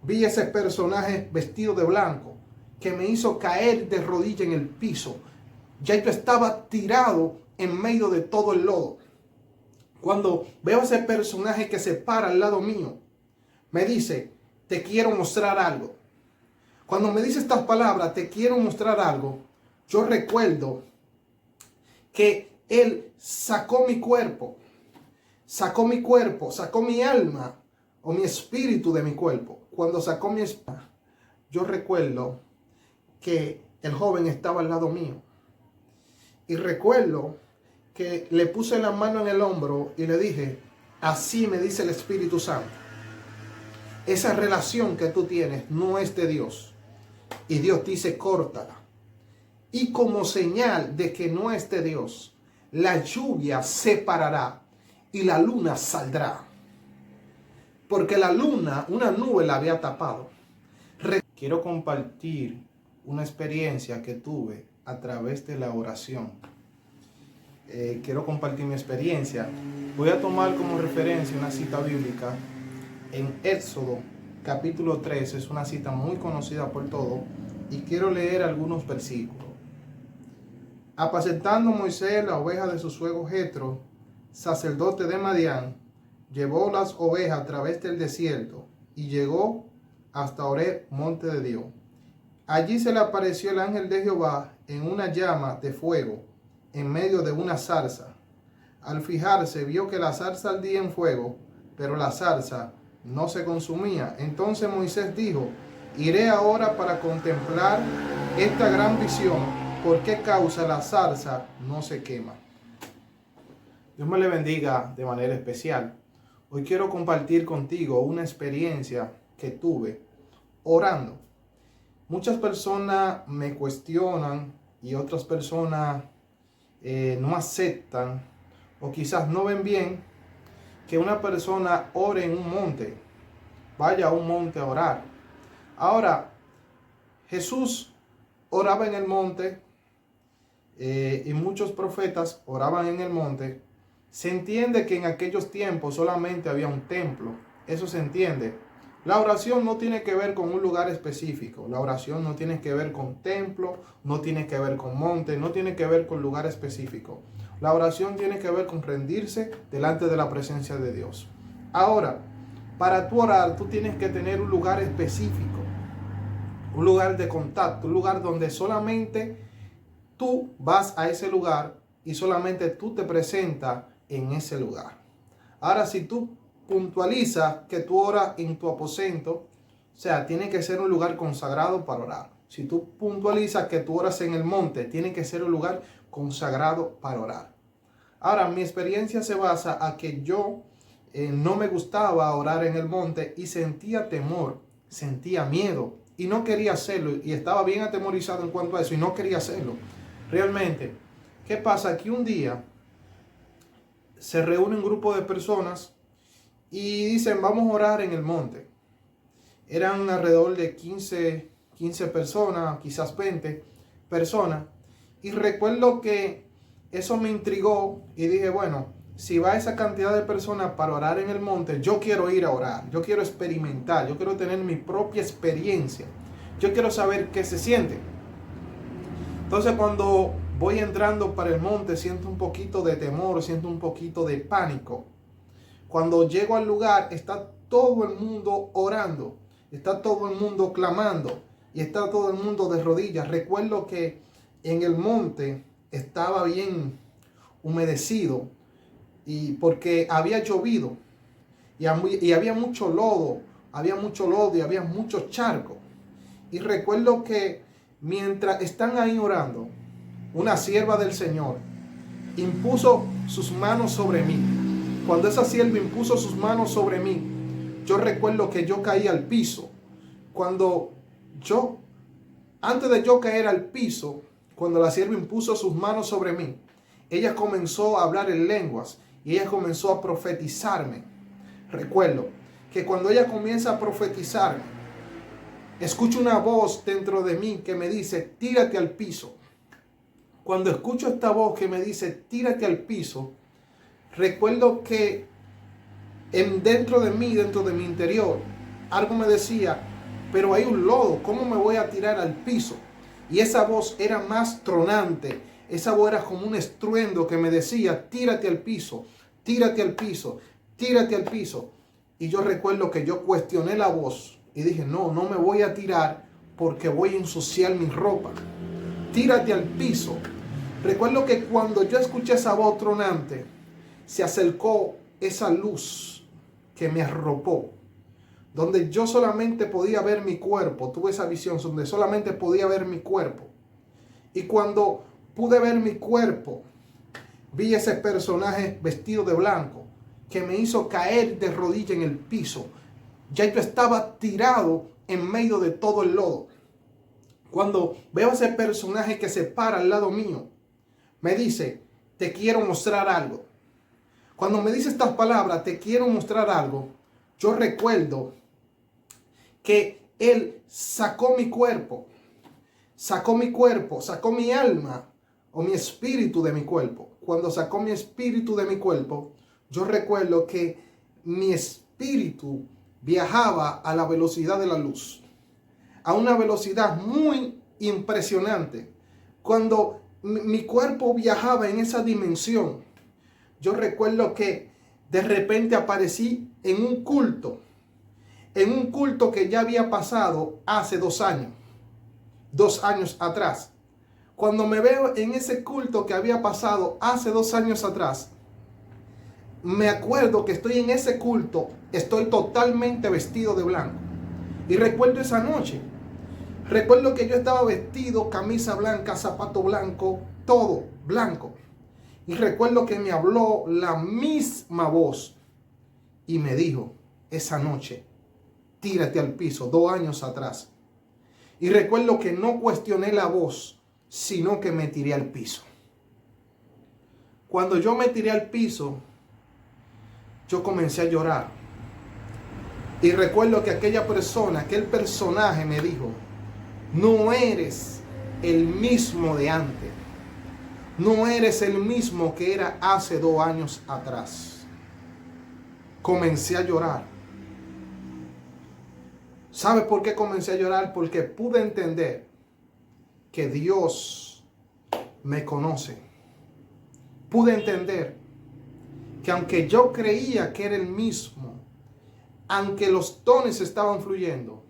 vi ese personaje vestido de blanco que me hizo caer de rodilla en el piso. Ya yo estaba tirado en medio de todo el lodo. Cuando veo a ese personaje que se para al lado mío, me dice, te quiero mostrar algo. Cuando me dice estas palabras, te quiero mostrar algo, yo recuerdo que él sacó mi cuerpo, sacó mi alma o mi espíritu de mi cuerpo. Cuando sacó mi espíritu, yo recuerdo que el joven estaba al lado mío. Y recuerdo que le puse la mano en el hombro y le dije, así me dice el Espíritu Santo. Esa relación que tú tienes no es de Dios. Y Dios dice, córtala. Y como señal de que no es de Dios, la lluvia se parará y la luna saldrá. Porque la luna, una nube la había tapado. Quiero compartir una experiencia que tuve a través de la oración. Quiero compartir mi experiencia. Voy a tomar como referencia una cita bíblica en Éxodo capítulo 3. Es una cita muy conocida por todos y quiero leer algunos versículos. Apacentando Moisés la oveja de su suegro Jetro, sacerdote de Madián, llevó las ovejas a través del desierto y llegó hasta Horeb, monte de Dios. Allí se le apareció el ángel de Jehová en una llama de fuego en medio de una zarza. Al fijarse vio que la zarza ardía en fuego, pero la zarza no se consumía. Entonces Moisés dijo, iré ahora para contemplar esta gran visión, ¿por qué causa la zarza no se quema? Dios me le bendiga de manera especial. Hoy quiero compartir contigo una experiencia que tuve orando. Muchas personas me cuestionan y otras personas no aceptan o quizás no ven bien que una persona ore en un monte, vaya a un monte a orar. Ahora, Jesús oraba en el monte y muchos profetas oraban en el monte. Se entiende que en aquellos tiempos solamente había un templo, eso se entiende. La oración no tiene que ver con un lugar específico, la oración no tiene que ver con templo, no tiene que ver con monte, no tiene que ver con lugar específico. La oración tiene que ver con rendirse delante de la presencia de Dios. Ahora, para tú orar, tú tienes que tener un lugar específico, un lugar de contacto, un lugar donde solamente tú vas a ese lugar y solamente tú te presentas en ese lugar. Ahora, si tú puntualizas que tú oras en tu aposento, o sea, tiene que ser un lugar consagrado para orar. Si tú puntualizas que tú oras en el monte, tiene que ser un lugar consagrado para orar. Ahora, mi experiencia se basa a que yo no me gustaba orar en el monte y sentía temor, sentía miedo y no quería hacerlo y estaba bien atemorizado en cuanto a eso y no quería hacerlo. Realmente, ¿qué pasa? Que un día se reúne un grupo de personas y dicen, vamos a orar en el monte. Eran alrededor de 15 personas, quizás 20 personas. Y recuerdo que eso me intrigó y dije, bueno, si va esa cantidad de personas para orar en el monte, yo quiero ir a orar, yo quiero experimentar, yo quiero tener mi propia experiencia. Yo quiero saber qué se siente. Entonces cuando voy entrando para el monte, siento un poquito de temor, siento un poquito de pánico. Cuando llego al lugar, está todo el mundo orando, está todo el mundo clamando y está todo el mundo de rodillas. Recuerdo que en el monte estaba bien humedecido y porque había llovido y había mucho lodo y había muchos charcos. Y recuerdo que mientras están ahí orando, una sierva del Señor impuso sus manos sobre mí. Cuando esa sierva impuso sus manos sobre mí, yo recuerdo que yo caí al piso. Antes de yo caer al piso, cuando la sierva impuso sus manos sobre mí, ella comenzó a hablar en lenguas y ella comenzó a profetizarme. Recuerdo que cuando ella comienza a profetizarme, escucho una voz dentro de mí que me dice, tírate al piso. Cuando escucho esta voz que me dice, tírate al piso, recuerdo que dentro de mí, dentro de mi interior, algo me decía, pero hay un lodo, ¿cómo me voy a tirar al piso? Y esa voz era más tronante, esa voz era como un estruendo que me decía, tírate al piso, tírate al piso, tírate al piso. Y yo recuerdo que yo cuestioné la voz y dije, no me voy a tirar porque voy a ensuciar mi ropa. Tírate al piso. Recuerdo que cuando yo escuché esa voz tronante, se acercó esa luz que me arropó, donde yo solamente podía ver mi cuerpo. Tuve esa visión donde solamente podía ver mi cuerpo. Y cuando pude ver mi cuerpo, vi ese personaje vestido de blanco que me hizo caer de rodilla en el piso. Ya yo estaba tirado en medio de todo el lodo. Cuando veo a ese personaje que se para al lado mío, me dice, te quiero mostrar algo. Cuando me dice estas palabras, te quiero mostrar algo, yo recuerdo que él sacó mi cuerpo, sacó mi alma o mi espíritu de mi cuerpo. Cuando sacó mi espíritu de mi cuerpo, yo recuerdo que mi espíritu viajaba a la velocidad de la luz, a una velocidad muy impresionante. Cuando mi cuerpo viajaba en esa dimensión, yo recuerdo que de repente aparecí en un culto que ya había pasado hace 2 años, 2 años atrás. Cuando me veo en ese culto que había pasado hace 2 años atrás, me acuerdo que estoy en ese culto, estoy totalmente vestido de blanco. Y recuerdo esa noche, recuerdo que yo estaba vestido, camisa blanca, zapato blanco, todo blanco. Y recuerdo que me habló la misma voz y me dijo esa noche, tírate al piso, 2 años atrás. Y recuerdo que no cuestioné la voz, sino que me tiré al piso. Cuando yo me tiré al piso, yo comencé a llorar. Y recuerdo que aquella persona, aquel personaje me dijo, no eres el mismo de antes. No eres el mismo que era hace 2 años atrás. Comencé a llorar. ¿Sabe por qué comencé a llorar? Porque pude entender que Dios me conoce. Pude entender que aunque yo creía que era el mismo, aunque los dones estaban fluyendo,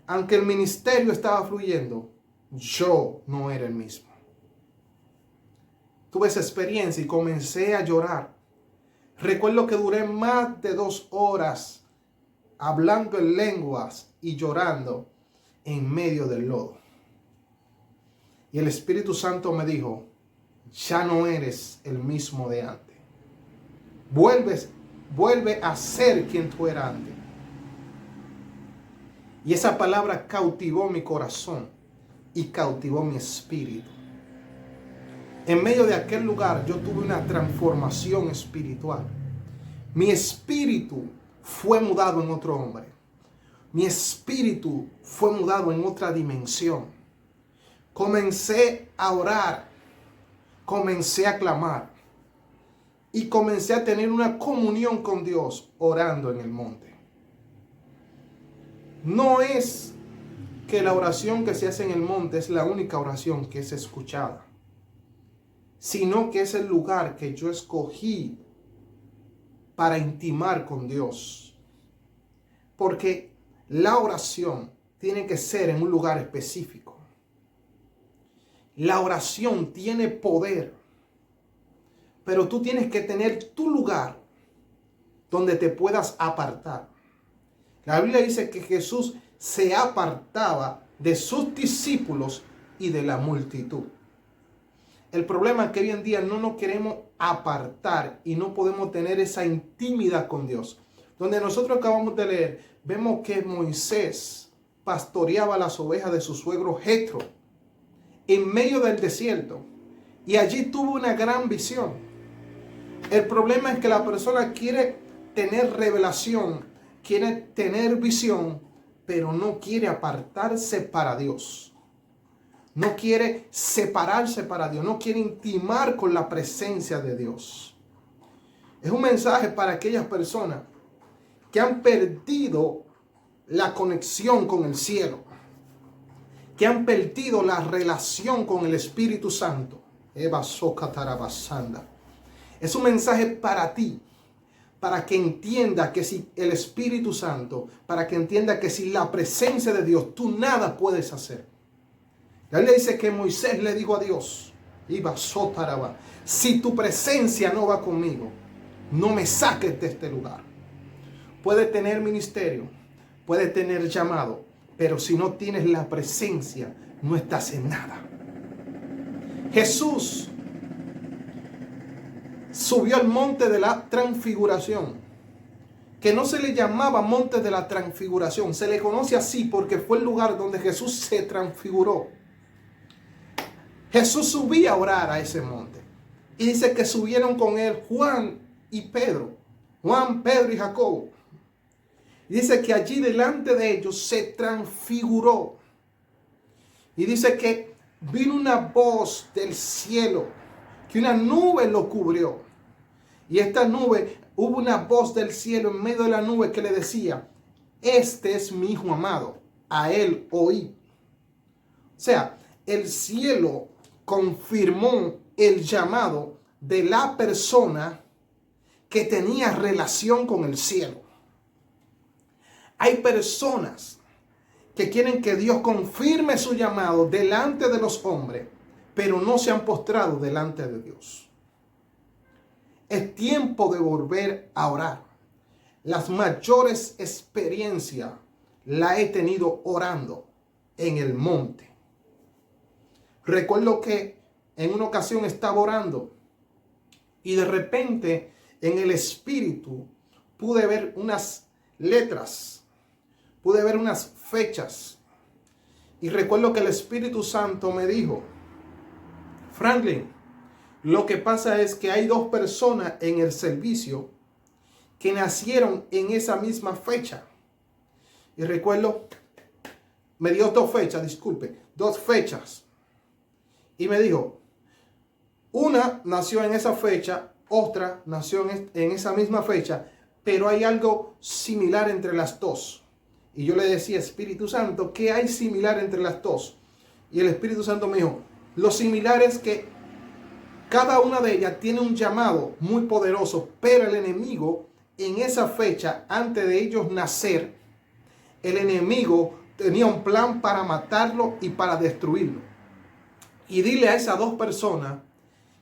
aunque el ministerio estaba fluyendo, yo no era el mismo. Tuve esa experiencia y comencé a llorar. Recuerdo que duré más de 2 horas hablando en lenguas y llorando en medio del lodo. Y el Espíritu Santo me dijo, ya no eres el mismo de antes. Vuelve a ser quien tú eras antes. Y esa palabra cautivó mi corazón y cautivó mi espíritu. En medio de aquel lugar yo tuve una transformación espiritual. Mi espíritu fue mudado en otro hombre. Mi espíritu fue mudado en otra dimensión. Comencé a orar, comencé a clamar y comencé a tener una comunión con Dios orando en el monte. No es que la oración que se hace en el monte es la única oración que es escuchada, sino que es el lugar que yo escogí para intimar con Dios. Porque la oración tiene que ser en un lugar específico. La oración tiene poder, pero tú tienes que tener tu lugar donde te puedas apartar. La Biblia dice que Jesús se apartaba de sus discípulos y de la multitud. El problema es que hoy en día no nos queremos apartar y no podemos tener esa intimidad con Dios. Donde nosotros acabamos de leer, vemos que Moisés pastoreaba las ovejas de su suegro Jetro en medio del desierto. Y allí tuvo una gran visión. El problema es que la persona quiere tener revelación, quiere tener visión, pero no quiere apartarse para Dios. No quiere separarse para Dios. No quiere intimar con la presencia de Dios. Es un mensaje para aquellas personas que han perdido la conexión con el cielo, que han perdido la relación con el Espíritu Santo. Es un mensaje para ti, para que entienda que si el Espíritu Santo, para que entienda que sin la presencia de Dios, tú nada puedes hacer. La Biblia dice que Moisés le dijo a Dios, si tu presencia no va conmigo, no me saques de este lugar. Puede tener ministerio, puede tener llamado, pero si no tienes la presencia, no estás en nada. Jesús subió al monte de la transfiguración, que no se le llamaba monte de la transfiguración, se le conoce así porque fue el lugar donde Jesús se transfiguró. Jesús subía a orar a ese monte, y dice que subieron con él Juan y Pedro, Juan, Pedro y Jacobo. Y dice que allí delante de ellos se transfiguró. Y dice que vino una voz del cielo, que una nube lo cubrió. Y esta nube, hubo una voz del cielo en medio de la nube que le decía, este es mi hijo amado, a él oí. O sea, el cielo confirmó el llamado de la persona que tenía relación con el cielo. Hay personas que quieren que Dios confirme su llamado delante de los hombres, pero no se han postrado delante de Dios. Es tiempo de volver a orar. Las mayores experiencias la he tenido orando en el monte. Recuerdo que en una ocasión estaba orando y de repente en el espíritu pude ver unas letras. Pude ver unas fechas y recuerdo que el Espíritu Santo me dijo, Franklin, lo que pasa es que hay dos personas en el servicio que nacieron en esa misma fecha. Y recuerdo, me dio dos fechas. Y me dijo, una nació en esa fecha, otra nació en esa misma fecha, pero hay algo similar entre las dos. Y yo le decía, Espíritu Santo, ¿qué hay similar entre las dos? Y el Espíritu Santo me dijo, lo similar es que cada una de ellas tiene un llamado muy poderoso, pero el enemigo en esa fecha, antes de ellos nacer, el enemigo tenía un plan para matarlo y para destruirlo. Y dile a esas dos personas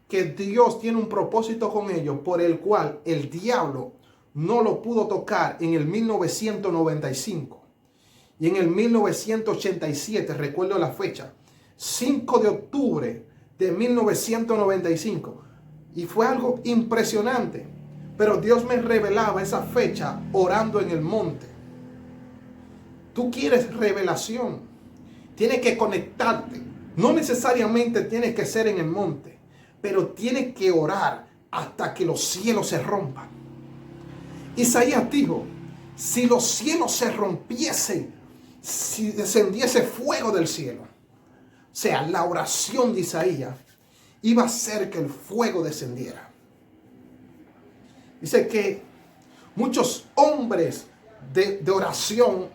que Dios tiene un propósito con ellos por el cual el diablo no lo pudo tocar en el 1995. Y en el 1987, recuerdo la fecha, 5 de octubre de 1995. Y fue algo impresionante. Pero Dios me revelaba esa fecha orando en el monte. Tú quieres revelación. Tienes que conectarte. No necesariamente tienes que ser en el monte, pero tienes que orar hasta que los cielos se rompan. Isaías dijo, si los cielos se rompiesen, si descendiese fuego del cielo. O sea, la oración de Isaías iba a hacer que el fuego descendiera. Dice que muchos hombres de oración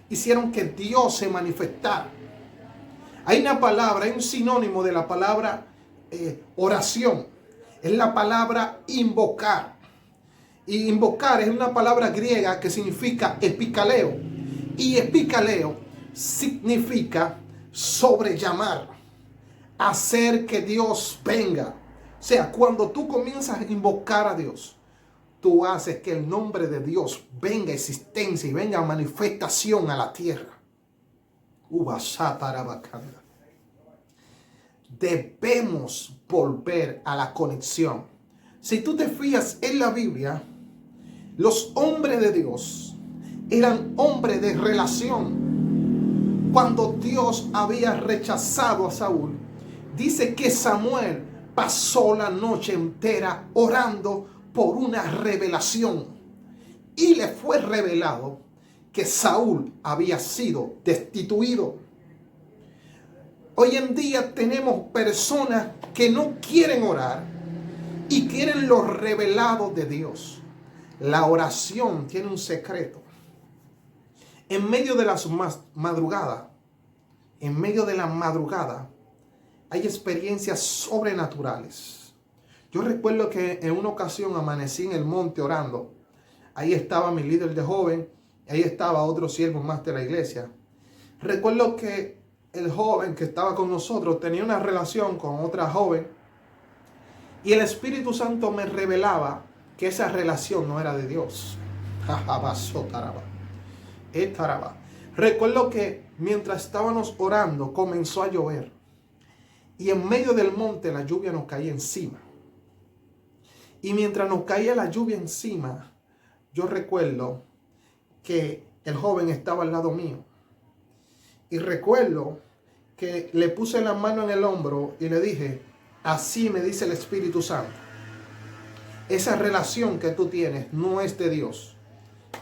hicieron que Dios se manifestara. Hay una palabra, hay un sinónimo de la palabra oración. Es la palabra invocar. Y invocar es una palabra griega que significa epikaleo. Y epikaleo significa sobrellamar, hacer que Dios venga. O sea, cuando tú comienzas a invocar a Dios, tú haces que el nombre de Dios venga a existencia y venga a manifestación a la tierra. Debemos volver a la conexión. Si tú te fijas en la Biblia, los hombres de Dios eran hombres de relación. Cuando Dios había rechazado a Saúl, dice que Samuel pasó la noche entera orando por una revelación. Y le fue revelado que Saúl había sido destituido. Hoy en día tenemos personas que no quieren orar y quieren lo revelado de Dios. La oración tiene un secreto. En medio de las madrugadas, en medio de la madrugada, hay experiencias sobrenaturales. Yo recuerdo que en una ocasión amanecí en el monte orando. Ahí estaba mi líder de joven, ahí estaba otro siervo más de la iglesia. Recuerdo que el joven que estaba con nosotros tenía una relación con otra joven y el Espíritu Santo me revelaba que esa relación no era de Dios. Recuerdo que mientras estábamos orando comenzó a llover y en medio del monte la lluvia nos caía encima. Y mientras nos caía la lluvia encima, yo recuerdo que el joven estaba al lado mío. Y recuerdo que le puse la mano en el hombro y le dije, así me dice el Espíritu Santo. Esa relación que tú tienes no es de Dios.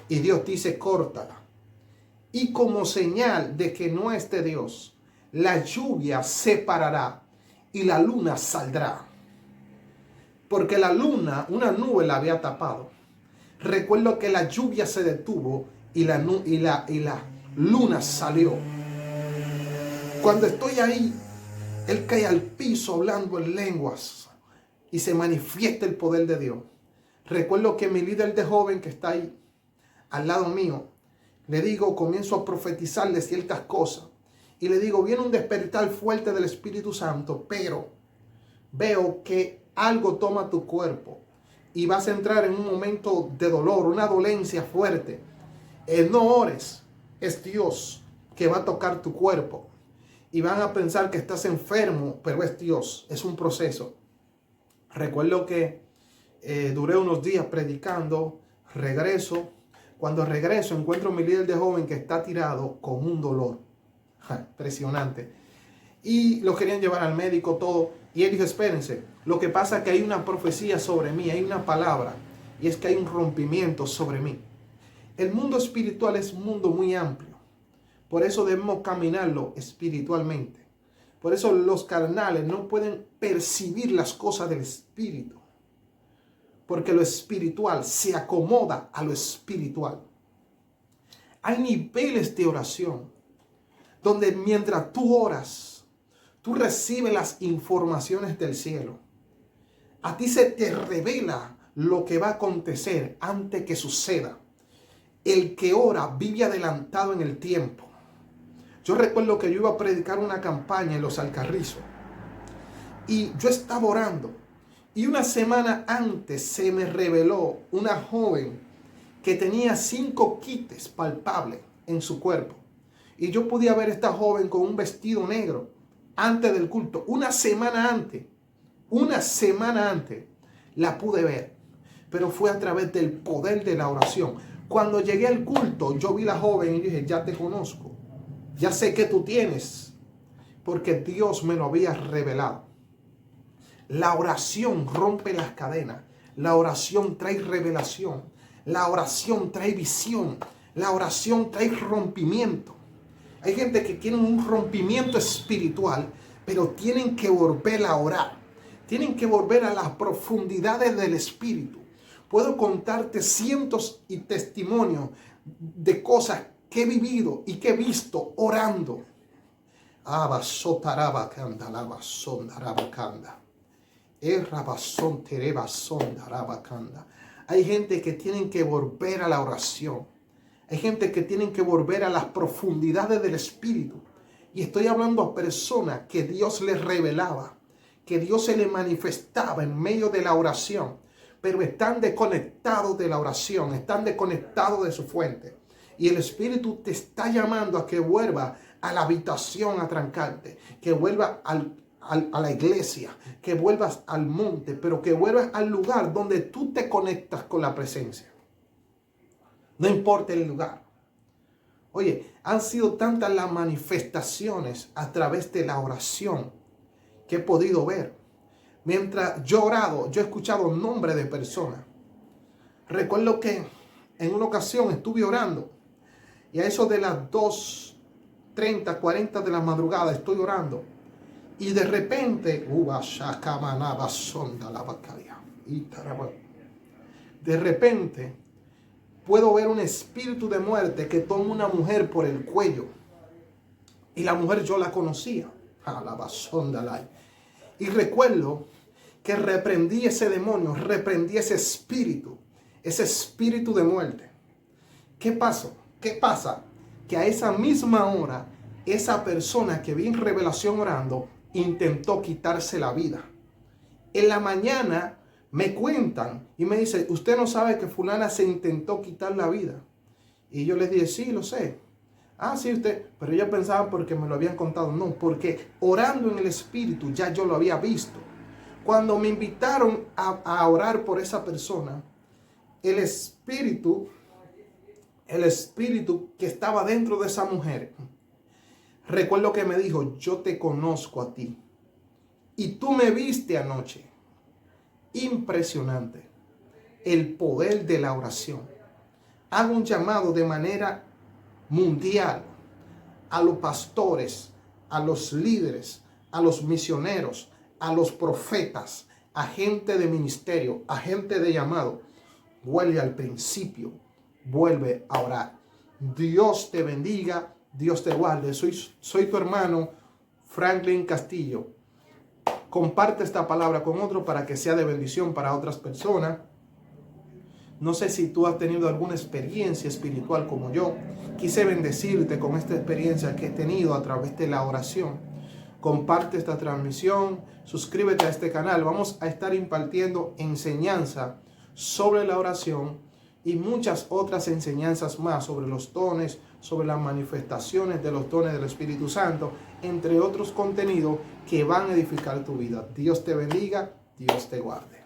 Y Dios dice, córtala. Y como señal de que no es de Dios, la lluvia se parará y la luna saldrá. Porque la luna, una nube la había tapado. Recuerdo que la lluvia se detuvo y la luna salió. Cuando estoy ahí, él cae al piso hablando en lenguas y se manifiesta el poder de Dios. Recuerdo que mi líder de joven que está ahí al lado mío, le digo, comienzo a profetizarle ciertas cosas y le digo, viene un despertar fuerte del Espíritu Santo, pero veo que algo toma tu cuerpo y vas a entrar en un momento de dolor, una dolencia fuerte. No ores, es Dios que va a tocar tu cuerpo. Y van a pensar que estás enfermo, pero es Dios, es un proceso. Recuerdo que duré unos días predicando, regreso. Cuando regreso encuentro a mi líder de joven que está tirado con un dolor. Impresionante. Y lo querían llevar al médico, todo. Y él dijo, espérense, lo que pasa es que hay una profecía sobre mí, hay una palabra. Y es que hay un rompimiento sobre mí. El mundo espiritual es un mundo muy amplio. Por eso debemos caminarlo espiritualmente. Por eso los carnales no pueden percibir las cosas del espíritu. Porque lo espiritual se acomoda a lo espiritual. Hay niveles de oración donde mientras tú oras, tú recibes las informaciones del cielo. A ti se te revela lo que va a acontecer antes que suceda. El que ora vive adelantado en el tiempo. Yo recuerdo que yo iba a predicar una campaña en Los Alcarrizos y yo estaba orando y una semana antes se me reveló una joven que tenía 5 quites palpables en su cuerpo y yo podía ver a esta joven con un vestido negro antes del culto. Una semana antes la pude ver, pero fue a través del poder de la oración. Cuando llegué al culto yo vi a la joven y dije, ya te conozco. Ya sé que tú tienes, porque Dios me lo había revelado. La oración rompe las cadenas. La oración trae revelación. La oración trae visión. La oración trae rompimiento. Hay gente que tiene un rompimiento espiritual, pero tienen que volver a orar. Tienen que volver a las profundidades del espíritu. Puedo contarte cientos y testimonios de cosas que he vivido y que he visto orando. Hay gente que tienen que volver a la oración. Hay gente que tienen que volver a las profundidades del espíritu. Y estoy hablando a personas que Dios les revelaba, que Dios se les manifestaba en medio de la oración, pero están desconectados de la oración, están desconectados de su fuente. Y el Espíritu te está llamando a que vuelva a la habitación a trancarte, que vuelva a la iglesia, que vuelvas al monte, pero que vuelvas al lugar donde tú te conectas con la presencia. No importa el lugar. Oye, han sido tantas las manifestaciones a través de la oración que he podido ver. Mientras yo he orado, yo he escuchado nombres de personas. Recuerdo que en una ocasión estuve orando y a eso de las 2:30, 40 de la madrugada estoy orando. Y de repente, puedo ver un espíritu de muerte que toma una mujer por el cuello. Y la mujer yo la conocía. Y recuerdo que reprendí ese demonio, reprendí ese espíritu de muerte. ¿Qué pasó? ¿Qué pasa? Que a esa misma hora, esa persona que vi en revelación orando, intentó quitarse la vida. En la mañana me cuentan y me dicen, usted no sabe que fulana se intentó quitar la vida. Y yo les dije, sí, lo sé. Ah, sí, usted. Pero yo pensaba porque me lo habían contado. No, porque orando en el espíritu ya yo lo había visto. Cuando me invitaron a orar por esa persona, el espíritu que estaba dentro de esa mujer, recuerdo que me dijo, yo te conozco a ti y tú me viste anoche. Impresionante el poder de la oración. Hago un llamado de manera mundial a los pastores, a los líderes, a los misioneros, a los profetas, a gente de ministerio, a gente de llamado. Vuelve al principio, vuelve a orar. Dios te bendiga, Dios te guarde. Soy tu hermano Franklin Castillo. Comparte esta palabra con otro para que sea de bendición para otras personas. No sé si tú has tenido alguna experiencia espiritual como yo. Quise bendecirte con esta experiencia que he tenido a través de la oración. Comparte esta transmisión, suscríbete a este canal. Vamos a estar impartiendo enseñanza sobre la oración y muchas otras enseñanzas más sobre los dones, sobre las manifestaciones de los dones del Espíritu Santo, entre otros contenidos que van a edificar tu vida. Dios te bendiga, Dios te guarde.